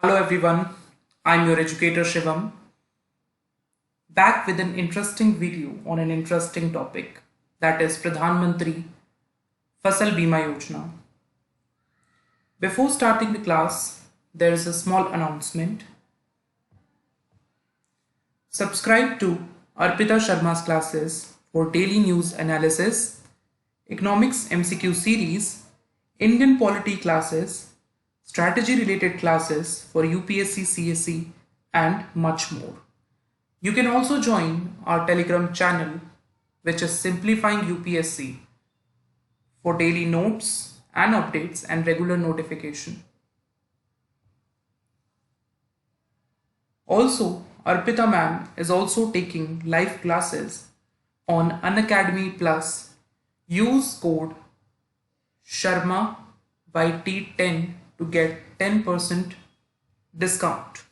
Hello everyone, I'm your educator Shivam, back with an interesting video on an interesting topic, that is Pradhan Mantri Fasal Bima Yojana. Before starting the class, there is a small announcement. Subscribe to Arpita Sharma's classes for daily news analysis, economics MCQ series, Indian polity classes, strategy related classes for UPSC, CSE, and much more. You can also join our Telegram channel, which is Simplifying UPSC, for daily notes and updates and regular notification. Also, Arpita ma'am is also taking live classes on Unacademy Plus. Use code SharmaYT10 to get 10% discount.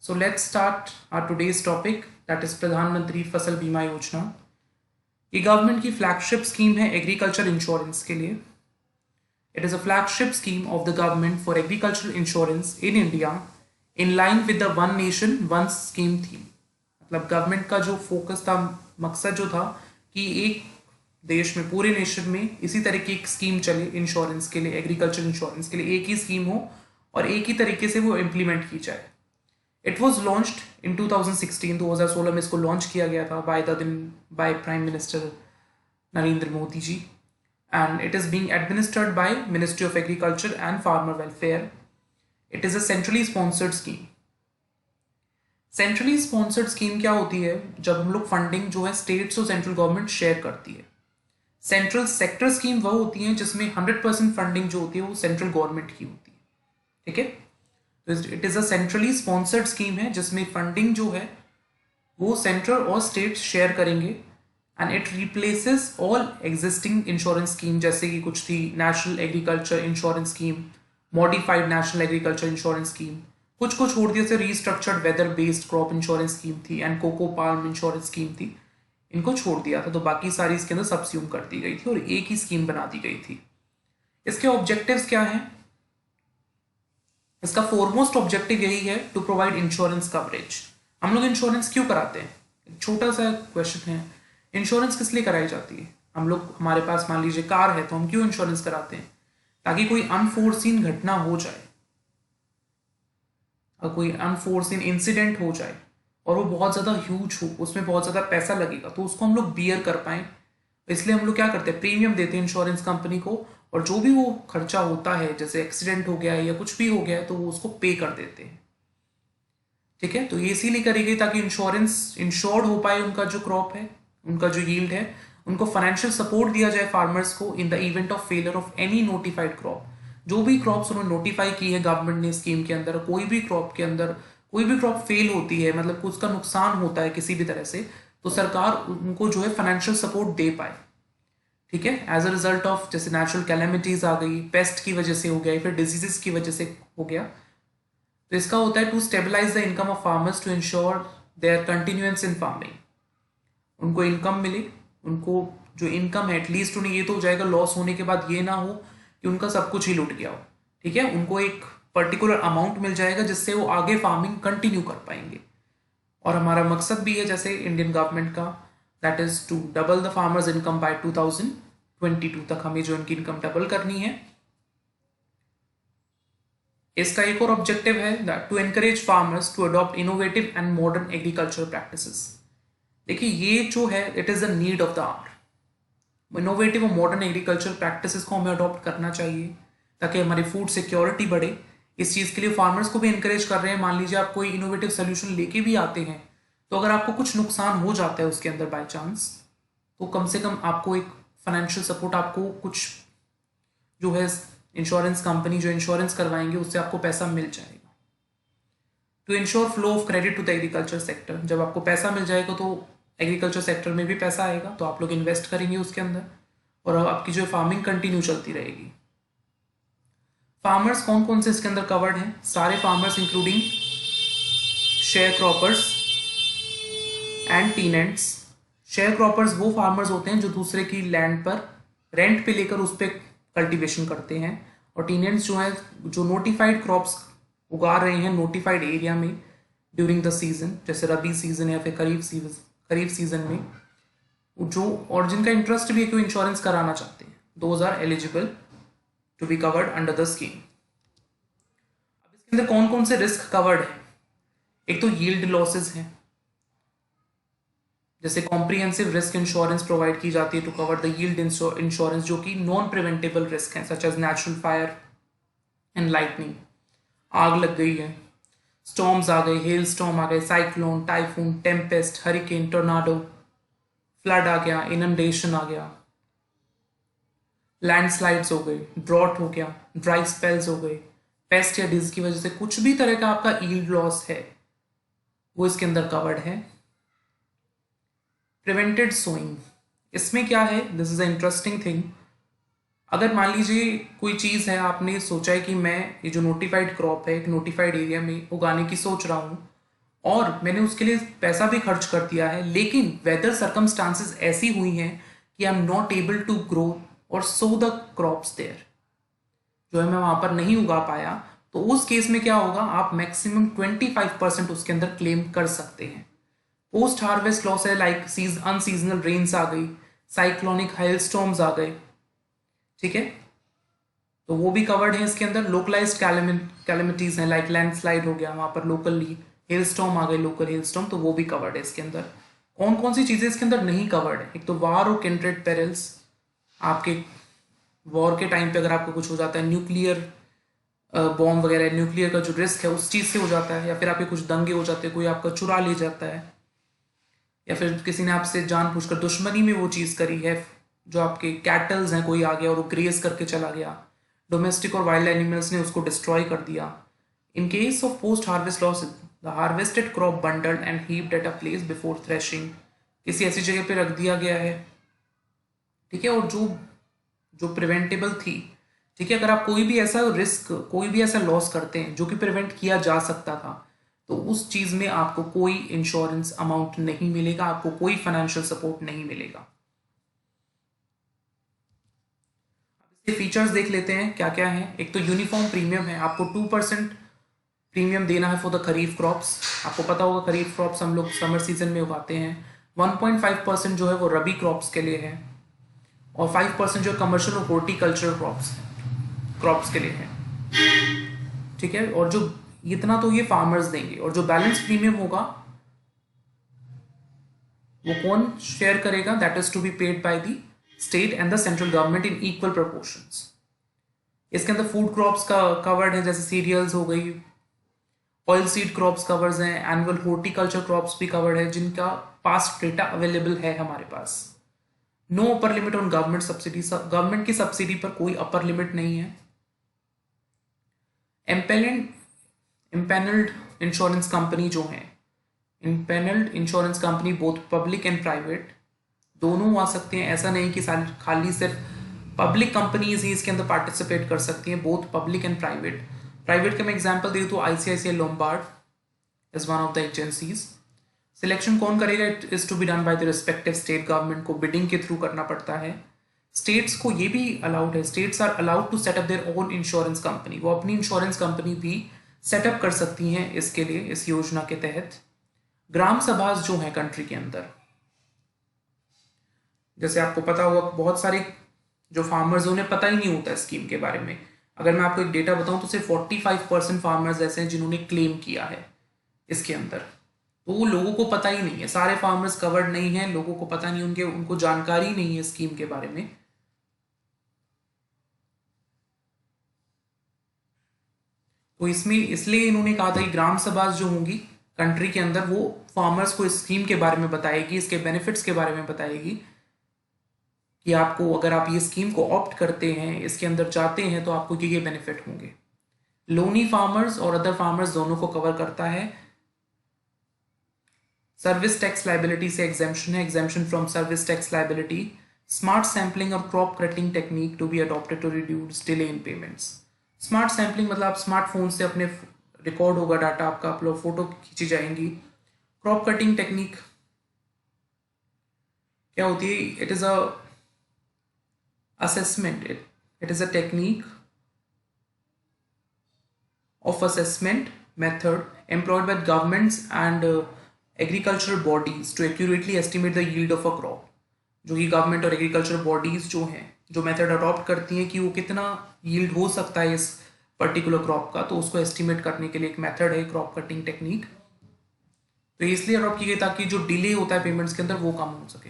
So let's start our today's topic, that is Pradhan Mantri Fasal Bima Yojana. ये government की flagship scheme है agriculture insurance के लिए. It is a flagship scheme of the government for agricultural insurance in India in line with the One Nation One Scheme theme. मतलब government का जो focus था, मकसद जो था कि एक देश में, पूरे नेशन में इसी तरह की एक स्कीम चले इंश्योरेंस के लिए, एग्रीकल्चर इंश्योरेंस के लिए एक ही स्कीम हो और एक ही तरीके से वो इम्प्लीमेंट की जाए. इट वॉज लॉन्च्ड इन 2016 में इसको लॉन्च किया गया था by prime minister Narendra Modi ji, and it is being administered by Ministry of Agriculture and Farmer Welfare. It is a centrally sponsored scheme. Centrally sponsored scheme क्या होती है? जब हम लोग फंडिंग जो है स्टेट्स और सेंट्रल गवर्नमेंट शेयर करती है. सेंट्रल सेक्टर स्कीम वह होती है जिसमें 100% फंडिंग जो होती है वो सेंट्रल गवर्नमेंट की होती है. ठीक है, तो it is a centrally sponsored scheme है जिसमें फंडिंग जो है वो सेंट्रल और स्टेट शेयर करेंगे, and it replaces all existing insurance scheme, जैसे कि कुछ थी national agriculture insurance scheme, modified national agriculture insurance scheme, कुछ को छोड़ दिया, से restructured weather based crop insurance scheme थी and coco palm insurance scheme थी. इनको छोड़ दिया था, तो बाकी सारी इसके अंदर सबस्यूम कर दी गई थी और एक ही स्कीम बना दी गई थी. इसके ऑब्जेक्टिव्स क्या हैं? इसका फोरमोस्ट ऑब्जेक्टिव यही है, टू प्रोवाइड इंश्योरेंस कवरेज. हम लोग इंश्योरेंस क्यों कराते हैं? एक छोटा सा क्वेश्चन है, इंश्योरेंस किस लिए कराई जाती है? हम लोग, हमारे पास मान लीजिए कार है, तो हम क्यों इंश्योरेंस कराते हैं? ताकि कोई अनफोर्सीन घटना हो जाए, और कोई अनफोर्सीन इंसिडेंट हो जाए और वो बहुत ज़्यादा ह्यूज हो, उसमें बहुत ज़्यादा पैसा लगेगा, तो उसको हम लोग बियर कर पाएँ. इसलिए हम लोग क्या करते हैं, प्रीमियम देते हैं इंश्योरेंस कंपनी को, और जो भी वो खर्चा होता है, जैसे एक्सीडेंट हो गया है या कुछ भी हो गया है, तो वो उसको पे कर देते हैं. ठीक है, तो ये इसीलिए करी गई ताकि इंश्योरेंस इंश्योर्ड हो पाए, उनका जो क्रॉप है, उनका जो यील्ड है, उनको फाइनेंशियल सपोर्ट दिया जाए फार्मर्स को in the event of failure of any notified crop. जो भी क्रॉप्स उन्होंने नोटिफाई की है गवर्नमेंट ने स्कीम के अंदर, कोई भी क्रॉप के अंदर कोई भी क्रॉप फेल होती है, मतलब उसका नुकसान होता है किसी भी तरह से, तो सरकार उनको जो है फाइनेंशियल सपोर्ट दे पाए. ठीक है, एज अ रिजल्ट ऑफ जैसे नेचुरल कैलेमिटीज आ गई, पेस्ट की वजह से हो गया, फिर डिजीजेस की वजह से हो गया, तो इसका होता है to stabilise the income of farmers to ensure their continuance in farming. उनको इनकम मिले, उनको जो इनकम है एटलीस्ट उन्हें ये तो हो जाएगा, लॉस होने के बाद ये ना हो कि उनका सब कुछ ही लुट गया हो. ठीक है, उनको एक पर्टिकुलर अमाउंट मिल जाएगा जिससे वो आगे फार्मिंग कंटिन्यू कर पाएंगे. और हमारा मकसद भी है जैसे इंडियन गवर्नमेंट का, that is to double the farmers income by 2022 तक हमें जो इनकी इनकम डबल करनी है. इसका एक और ऑब्जेक्टिव है, to encourage farmers to adopt innovative and modern agricultural practices. देखिए, ये जो है it is the need of the hour. Innovative और मॉडर्न एग्रीकल्चर प्रैक्टिसेस को हमें अडॉप्ट करना चाहिए ताकि हमारी फूड सिक्योरिटी बढ़े. इस चीज़ के लिए फार्मर्स को भी इनकरेज कर रहे हैं. मान लीजिए आप कोई इनोवेटिव सोल्यूशन लेके भी आते हैं, तो अगर आपको कुछ नुकसान हो जाता है उसके अंदर बाय चांस, तो कम से कम आपको एक फाइनेंशियल सपोर्ट, आपको कुछ जो है इंश्योरेंस कंपनी जो इंश्योरेंस करवाएंगे उससे आपको पैसा मिल जाएगा. To ensure flow of credit to the agriculture sector. जब आपको पैसा मिल जाएगा तो एग्रीकल्चर सेक्टर में भी पैसा आएगा, तो आप लोग इन्वेस्ट करेंगे उसके अंदर और आपकी जो फार्मिंग कंटिन्यू चलती रहेगी. फार्मर्स कौन कौन से इसके अंदर कवर्ड हैं? सारे farmers including share croppers and tenants. Share croppers वो फार्मर्स होते हैं जो दूसरे की लैंड पर रेंट पे लेकर उस पर कल्टीवेशन करते हैं, और टीनेंट्स जो है जो नोटिफाइड क्रॉप्स उगा रहे हैं नोटिफाइड एरिया में ड्यूरिंग द सीजन, जैसे रबी सीजन या फिर खरीफ सीजन में, जो और जिनका इंटरेस्ट भी है कि इंश्योरेंस कराना चाहते हैं, those are eligible to be covered under the scheme. अब इसके अंदर कौन कौन से रिस्क कवर्ड है? एक तो यील्ड लॉसेस हैं, जैसे कॉम्प्रिहेंसिव रिस्क इंश्योरेंस प्रोवाइड की जाती है to cover the yield insurance, जो कि नॉन प्रिवेंटेबल रिस्क है, such as natural fire and lightning, आग लग गई है, स्टॉर्म्स आ गए, हेल स्टॉर्म आ गए, cyclone, typhoon, tempest, hurricane, tornado, flood आ गया, इनंडेशन आ गया, लैंडस्लाइड्स हो गए, ड्रॉट हो गया, ड्राई स्पेल्स हो गए, पेस्ट या डिजीज की वजह से कुछ भी तरह का आपका यील्ड लॉस है वो इसके अंदर कवर्ड है। प्रिवेंटेड सोइंग, इसमें क्या है, this is a interesting thing. अगर मान लीजिए कोई चीज़ है, आपने सोचा है कि मैं ये जो नोटिफाइड क्रॉप है एक नोटिफाइड एरिया में उगाने की सोच रहा हूँ और मैंने उसके लिए पैसा भी खर्च कर दिया है, लेकिन वेदर सर्कमस्टांसेस ऐसी हुई हैं कि I am not able to grow और सो द क्रॉप्स देयर, जो है मैं वहां पर नहीं उगा पाया, तो उस केस में क्या होगा, आप मैक्सिमम 25% उसके अंदर क्लेम कर सकते हैं। पोस्ट हार्वेस्ट लॉस है लाइक अनसीजनल रेन्स आ गई, साइक्लोनिक हाइलस्टॉर्म्स आ गए, ठीक है, तो वो भी कवर्ड है इसके अंदर। लोकलाइज्ड कैलेमिटीज हैं लाइक लैंडस्लाइड हो गया, वहां पर लोकली हेल स्टॉर्म आ गए, लोकल हेल स्टॉर्म, तो वो भी कवर्ड है इसके अंदर। कौन कौन सी चीजें इसके अंदर नहीं कवर्ड है, एक तो वार और किंड्रेड पेरिल्स, आपके वॉर के टाइम पे अगर आपको कुछ हो जाता है, न्यूक्लियर बॉम्ब वगैरह, न्यूक्लियर का जो रिस्क है उस चीज से हो जाता है, या फिर आपके कुछ दंगे हो जाते हैं, कोई आपका चुरा ले जाता है, या फिर किसी ने आपसे जानबूझकर दुश्मनी में वो चीज़ करी है, जो आपके कैटल्स हैं कोई आ गया और वो ग्रेज करके चला गया, डोमेस्टिक और वाइल्ड एनिमल्स ने उसको डिस्ट्रॉय कर दिया। In case of post harvest loss, the harvested crop bundled and heaped at a place before threshing, किसी ऐसी जगह पे रख दिया गया है, ठीक है, और जो जो प्रिवेंटेबल थी, ठीक है, अगर आप कोई भी ऐसा रिस्क, कोई भी ऐसा लॉस करते हैं जो कि प्रिवेंट किया जा सकता था, तो उस चीज में आपको कोई इंश्योरेंस अमाउंट नहीं मिलेगा, आपको कोई फाइनेंशियल सपोर्ट नहीं मिलेगा। इसके फीचर्स देख लेते हैं क्या क्या है। एक तो यूनिफॉर्म प्रीमियम है, आपको 2% प्रीमियम देना है फॉर द खरीफ क्रॉप्स। आपको पता होगा खरीफ क्रॉप्स हम लोग समर सीजन में उगाते हैं। 1.5% जो है वो रबी क्रॉप्स के लिए है, और 5% जो कमर्शियल और हॉर्टिकल्चरल क्रॉप्स के लिए है, ठीक है, और जो इतना तो ये फार्मर्स देंगे, और जो बैलेंस प्रीमियम होगा वो कौन शेयर करेगा, that is to be paid by the state and the central government in equal proportions. इसके अंदर फूड क्रॉप्स का कवर्ड है, जैसे सीरियल्स हो गई, ऑयल सीड क्रॉप्स कवर्स हैं, एनुअल हॉर्टिकल्चर क्रॉप्स भी कवर्ड है जिनका पास्ट डेटा अवेलेबल है हमारे पास। No upper limit on government subsidy, government की सब्सिडी पर कोई अपर लिमिट नहीं है। इम्पेनल्ड इंश्योरेंस कंपनी जो है, empanelled insurance company both public and private दोनों आ सकते हैं, ऐसा नहीं कि खाली सिर्फ पब्लिक कंपनीज ही इसके अंदर पार्टिसिपेट कर सकती हैं, both public and private. Private का मैं एग्जांपल दे तो ICICI Lombard is one of the agencies. Selection कौन करेगा, it is to be done by the respective state government, को बिडिंग के थ्रू करना पड़ता है। स्टेट्स को ये भी अलाउड है, states are allowed to set up their own insurance company, वो अपनी इंश्योरेंस कंपनी भी सेटअप कर सकती हैं इसके लिए, इस योजना के तहत। ग्राम सभा जो है कंट्री के अंदर, जैसे आपको पता होगा बहुत सारे जो फार्मर्स उन्हें पता ही नहीं होता स्कीम के बारे में। अगर मैं आपको एक डेटा बताऊं तो सिर्फ 45% फार्मर्स ऐसे हैं जिन्होंने क्लेम किया है इसके अंदर, तो वो लोगों को पता ही नहीं है, सारे फार्मर्स कवर्ड नहीं है, लोगों को पता नहीं, उनको जानकारी नहीं है स्कीम के बारे में। तो इसमें इसलिए इन्होंने कहा था कि ग्राम सभा जो होंगी कंट्री के अंदर, वो फार्मर्स को इस स्कीम के बारे में बताएगी, इसके बेनिफिट्स के बारे में बताएगी, कि आपको अगर आप ये स्कीम को ऑप्ट करते हैं, इसके अंदर जाते हैं, तो आपको ये बेनिफिट होंगे। लोनी फार्मर्स और अदर फार्मर्स दोनों को कवर करता है। सर्विस टैक्स लाइबिलिटी से एग्जेम्पशन है, exemption from service tax liability. Smart sampling और crop cutting technique to be adopted to reduce delay in payments. Smart sampling मतलब आप स्मार्टफोन से अपने रिकॉर्ड होगा डाटा आपका, अपलोड फोटो खींची जाएंगी। क्रॉप कटिंग टेक्निक क्या होती है, it is a assessment, it is a technique of assessment method employed by governments and agricultural bodies to accurately estimate the yield of a crop. जो कि government और agriculture bodies जो हैं जो method adopt करती हैं कि वो कितना यील्ड हो सकता है इस पर्टिकुलर क्रॉप का, तो उसको एस्टिमेट करने के लिए एक मेथड है क्रॉप कटिंग टेक्निक। तो इसलिए अडॉप्ट की गई ताकि जो डिले होता है पेमेंट्स के अंदर वो कम हो सके।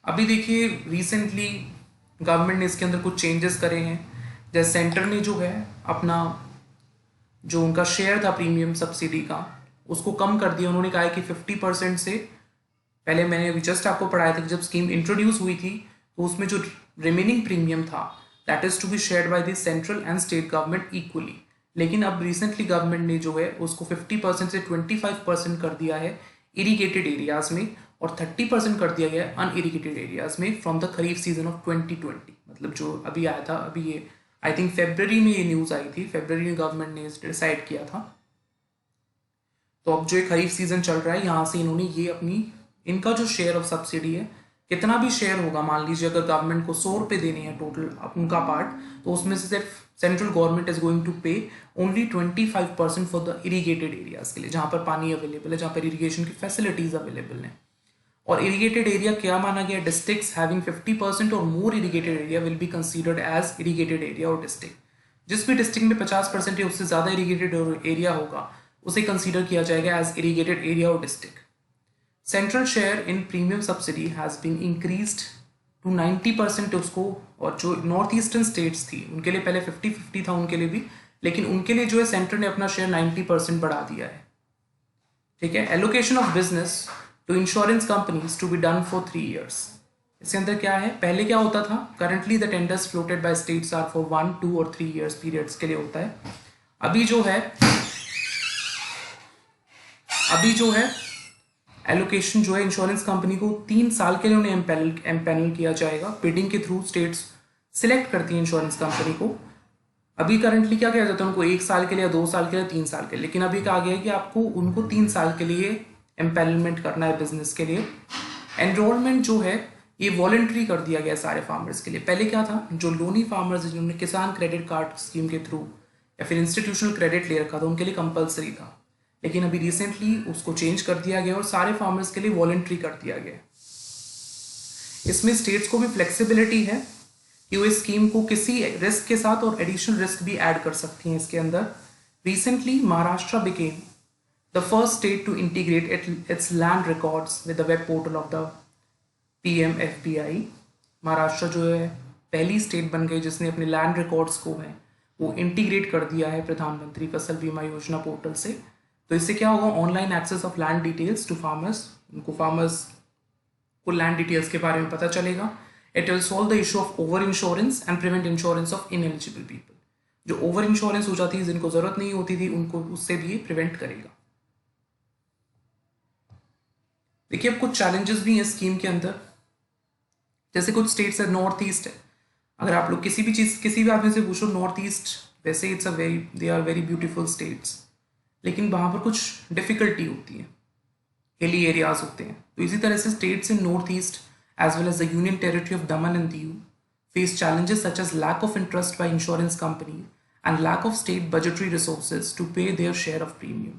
अभी देखिए रिसेंटली गवर्नमेंट ने इसके अंदर कुछ चेंजेस करे हैं। जैसे सेंटर ने जो है अपना जो उनका शेयर था प्रीमियम सब्सिडी का उसको कम कर दिया। उन्होंने कहा है कि 50% से, पहले मैंने अभी जस्ट आपको पढ़ाया था कि जब स्कीम इंट्रोड्यूस हुई थी तो उसमें जो रिमेनिंग प्रीमियम था that is to be shared by the central and state government equally. लेकिन अब रिसेंटली गवर्नमेंट ने जो है उसको 50% से 25% कर दिया है इरीगेटेड एरियाज में और 30% कर दिया गया है अनइरीगेटेड एरियाज में from the kharif season of 2020। मतलब जो अभी आया था, अभी ये आई थिंक फरवरी में ये न्यूज़ आई थी, फरवरी में गवर्नमेंट ने डिसाइड किया था। तो अब जो एक खरीफ सीजन चल रहा है यहाँ से इन्होंने ये अपनी इनका जो शेयर ऑफ सब्सिडी है कितना भी शेयर होगा, मान लीजिए अगर गवर्नमेंट को 100 रुपये देने हैं टोटल उनका पार्ट, तो उसमें से सिर्फ central government is going to pay only 25% for the irrigated areas के लिए जहाँ पर पानी अवेलेबल है, जहाँ पर इरीगेशन की फैसिलिटीज अवेलेबल हैं। और इरीगेटेड एरिया क्या माना गया, डिस्ट्रिक्ट्स हैविंग 50% और more irrigated area will be considered as irrigated area और डिस्ट्रिक्ट। जिस भी डिस्ट्रिक्ट में 50% या उससे ज़्यादा इरीगेटेड एरिया होगा उसे कंसीडर किया जाएगा एज इरीगेटेड एरिया और district. Central share in premium subsidy has been increased to 90% उसको, और जो नॉर्थ ईस्टर्न स्टेट्स थी उनके लिए पहले 50-50 था उनके लिए भी, लेकिन उनके लिए जो है सेंटर ने अपना शेयर 90% बढ़ा दिया है। ठीक है। Allocation of business to insurance companies to be done for 3 years। इसके अंदर क्या है, पहले क्या होता था, currently the tenders floated by states are for 1, 2 और 3 years पीरियड्स के लिए होता है। अभी जो है एलोकेशन जो है इंश्योरेंस कंपनी को 3 साल के लिए उन्हें एम्पैनल किया जाएगा। बिडिंग के थ्रू स्टेट्स सिलेक्ट करती है इंश्योरेंस कंपनी को। अभी करंटली क्या किया जाता है, उनको 1 साल के लिए, 2 साल के लिए, 3 साल के लिए, लेकिन अभी कहा गया है कि आपको उनको 3 साल के लिए एम्पैनलमेंट करना है बिजनेस के लिए। एनरोलमेंट जो है ये वॉलंटरी कर दिया गया सारे फार्मर्स के लिए। पहले क्या था, जो लोनी फार्मर्स जिन्होंने किसान क्रेडिट कार्ड स्कीम के थ्रू या फिर इंस्टीट्यूशनल क्रेडिट ले रखा था उनके लिए कंपलसरी था, लेकिन अभी रिसेंटली उसको चेंज कर दिया गया और सारे फार्मर्स के लिए वॉलंटरी कर दिया गया। इसमें स्टेट्स को भी फ्लेक्सिबिलिटी है कि वो इस स्कीम को किसी रिस्क के साथ और एडिशनल रिस्क भी ऐड कर सकती हैं इसके अंदर। Recently Maharashtra became the first state to integrate its land records with the web portal of the PMFBI। Maharashtra जो है पहली स्टेट बन गई जिसने अपने लैंड रिकॉर्ड्स को है वो इंटीग्रेट कर दिया है प्रधानमंत्री फसल बीमा योजना पोर्टल से। तो इससे क्या होगा, online access of land details to farmers, उनको फार्मर्स को लैंड डिटेल्स के बारे में पता चलेगा। It will solve the issue of over insurance and prevent insurance of ineligible people. जो ओवर इंश्योरेंस हो जाती है जिनको जरूरत नहीं होती थी उनको उससे भी प्रिवेंट करेगा। देखिए अब कुछ चैलेंजेस भी हैं स्कीम के अंदर, जैसे कुछ स्टेट्स है नॉर्थ ईस्ट है। अगर आप लोग किसी भी आदमी से पूछो नॉर्थ ईस्ट, वैसे it's they are very beautiful states, लेकिन वहाँ पर कुछ डिफिकल्टी होती है, हिली एरियाज होते हैं। तो इसी तरह से states in north east as well as the union territory of Daman and Diu face challenges such as lack of interest by insurance companies and lack of state budgetary resources to pay their share of premium।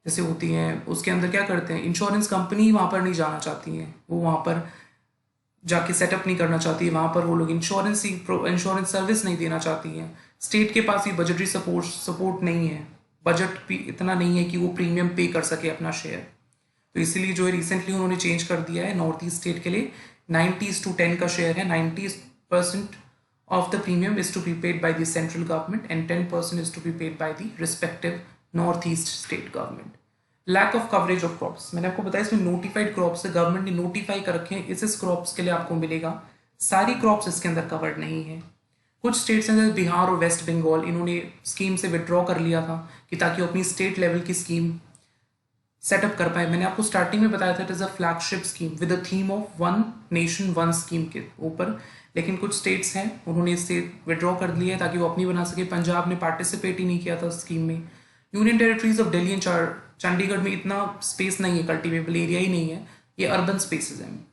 जैसे होती हैं उसके अंदर क्या करते हैं, insurance company वहाँ पर नहीं जाना चाहती हैं, वो वहाँ पर जाके सेटअप नहीं करना चाहती है, वहाँ पर वो लोग इंश्योरेंस सर्विस नहीं देना चाहती हैं। स्टेट के पास भी बजटरी सपोर्ट नहीं है, बजट भी इतना नहीं है कि वो प्रीमियम पे कर सके अपना शेयर। तो इसीलिए जो है रिसेंटली उन्होंने चेंज कर दिया है, नॉर्थ ईस्ट स्टेट के लिए 90:10 का शेयर है। 90% of the premium is to be paid by the central government and 10% is to be paid by the respective north east state government. Lack of coverage of crops, मैंने आपको बताया इसमें notified crops है, government ने notify कर रखे हैं, इस क्रॉप्स के लिए आपको मिलेगा, सारी क्रॉप्स इसके अंदर कवर्ड नहीं है। कुछ स्टेट्स हैं बिहार और वेस्ट बंगाल, इन्होंने स्कीम से विड्रॉ कर लिया था कि ताकि वो अपनी स्टेट लेवल की स्कीम सेटअप कर पाए। मैंने आपको स्टार्टिंग में बताया था it is a flagship scheme with the theme of one nation one scheme के ऊपर, लेकिन कुछ स्टेट्स हैं उन्होंने इससे विड्रॉ कर लिया है ताकि वो अपनी बना सके। पंजाब ने पार्टिसिपेट ही नहीं किया था स्कीम में। Union territories of Delhi and Chandigarh में इतना स्पेस नहीं है, कल्टिवेबल एरिया ही नहीं है, ये अर्बन स्पेसेस हैं।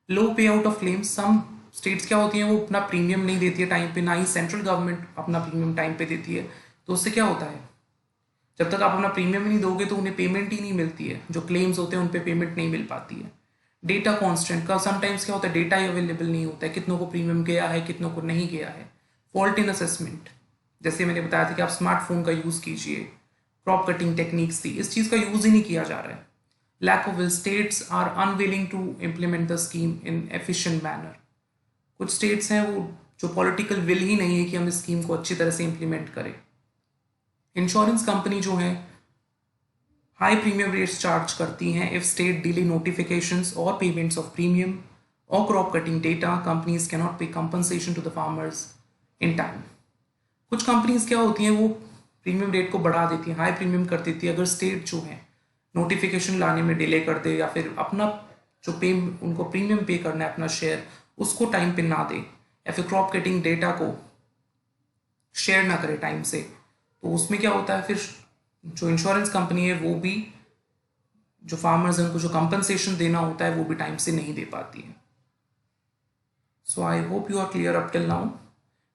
Low pay out of claims, some states क्या होती हैं, वो अपना प्रीमियम नहीं देती है टाइम पे, ना ही सेंट्रल गवर्नमेंट अपना प्रीमियम टाइम पे देती है। तो उससे क्या होता है, जब तक आप अपना प्रीमियम नहीं दोगे तो उन्हें पेमेंट ही नहीं मिलती है, जो क्लेम्स होते हैं उन पर पेमेंट नहीं मिल पाती है। डेटा कॉन्स्टेंट का समटाइम्स क्या होता है, डेटा ही अवेलेबल नहीं होता है, कितनों को प्रीमियम गया है कितनों को नहीं गया है। फॉल्ट इन असेसमेंट, जैसे मैंने बताया था कि आप स्मार्टफोन का यूज़ कीजिए, क्रॉप कटिंग टेक्निक्स थी, इस चीज़ का यूज़ ही नहीं किया जा रहा है। Lack of will, states are unwilling to implement the scheme in efficient manner. कुछ स्टेट्स हैं वो जो पॉलिटिकल विल ही नहीं है कि हम इस स्कीम को अच्छी तरह से इम्प्लीमेंट करें। इंश्योरेंस कंपनी जो है हाई प्रीमियम रेट्स चार्ज करती हैं इफ स्टेट डिले नोटिफिकेशंस और पेमेंट्स ऑफ प्रीमियम और crop cutting data, companies can not pay compensation to the farmers in time. कुछ कंपनीज क्या होती हैं वो प्रीमियम रेट को बढ़ा देती हैं, हाई प्रीमियम कर देती है, अगर स्टेट जो है नोटिफिकेशन लाने में डिले कर दे या फिर अपना जो पे उनको प्रीमियम पे करना है अपना शेयर उसको टाइम पे ना दे, या फिर क्रॉप कटिंग डेटा को शेयर ना करे टाइम से, तो उसमें क्या होता है फिर जो इंश्योरेंस कंपनी है वो भी जो फार्मर्स हैं उनको जो कंपनसेशन देना होता है वो भी टाइम से नहीं दे पाती है। So I hope you are clear up till now.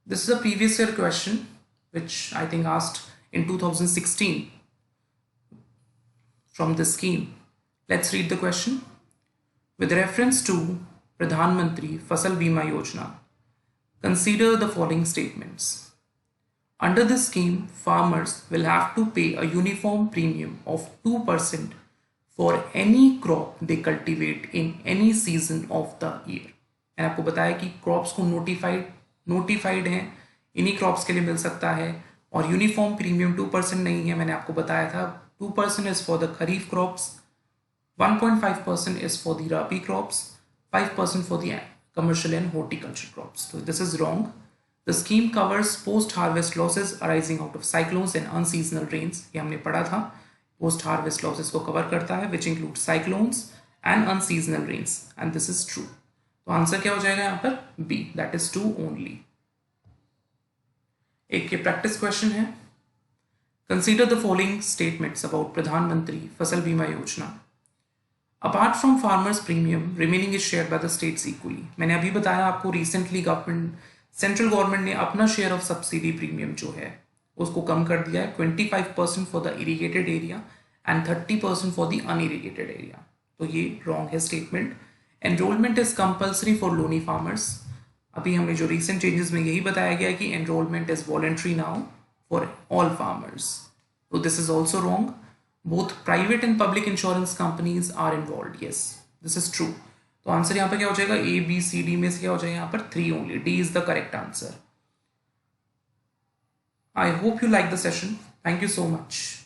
This is a previous year question which I think asked in 2016 from this scheme. Let's read the question. With reference to Pradhan Mantri Fasal Bima Yojana, consider the following statements. Under this scheme, farmers will have to pay a uniform premium of 2% for any crop they cultivate in any season of the year. मैंने आपको बताया कि crops को notified हैं, इन्हीं crops के लिए मिल सकता है, और यूनिफॉर्म प्रीमियम 2% नहीं है, मैंने आपको बताया था 2% is for the kharif crops, 1.5% is for the rabi crops, 5% for the commercial and horticulture crops. तो this is wrong. The scheme covers post harvest losses arising out of cyclones and unseasonal rains, ये हमने पढ़ा था, पोस्ट हार्वेस्ट लॉसेज को cover करता है which include cyclones and unseasonal rains, and this is true. तो answer क्या हो जाएगा यहाँ पर, B, that is true only. एक ये प्रैक्टिस क्वेश्चन है। Consider the following statements about प्रधानमंत्री फसल बीमा योजना। Apart from farmers premium remaining is share by the states equally. मैंने अभी बताया आपको रिसेंटली सेंट्रल गवर्नमेंट ने अपना शेयर ऑफ सब्सिडी प्रीमियम जो है उसको कम कर दिया है, 25% for the irrigated area and 30% for the unirrigated area. तो ये रॉन्ग है statement. Enrolment is compulsory for Loni farmers. अभी हमने जो रिसेंट चेंजेस में यही बताया गया कि enrolment is voluntary now for all farmers. तो this is also wrong. Both private and public insurance companies are involve. Yes, this is true. तो आंसर यहाँ पर क्या हो जाएगा, ए बी सी डी में से क्या हो जाएगा यहाँ पर 3 only, D is the correct answer. I hope you like the session. Thank you so much.